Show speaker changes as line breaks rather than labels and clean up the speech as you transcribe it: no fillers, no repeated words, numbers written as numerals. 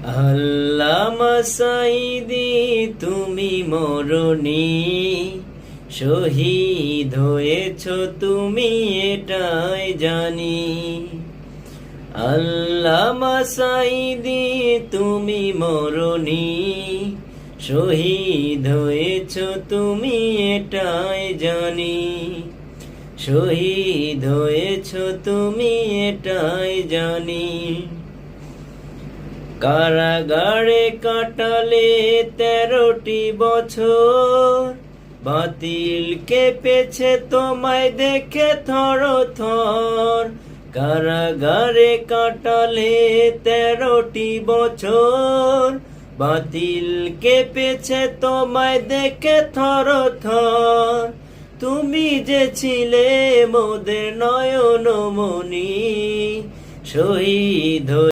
আল্লামা সাঈদী তুমি মরণি, শহীদ হয়েছ তুমি এটাই জানি। আল্লামা সাঈদী তুমি মরণি, শহীদ হয়েছ তুমি এটাই জানি। শহীদ হয়েছ তুমি এটাই জানি। কারাগারে কাটালে 13টি বছর, বাতিল কেঁপেছে তোমায় দেখে থর থর। কারাগারে কাটালে 13টি বছর, বাতিল কেঁপেছে তোমায় দেখে থর থর। তুমি যে ছিলে মোদের নয়নমণি, শহীদ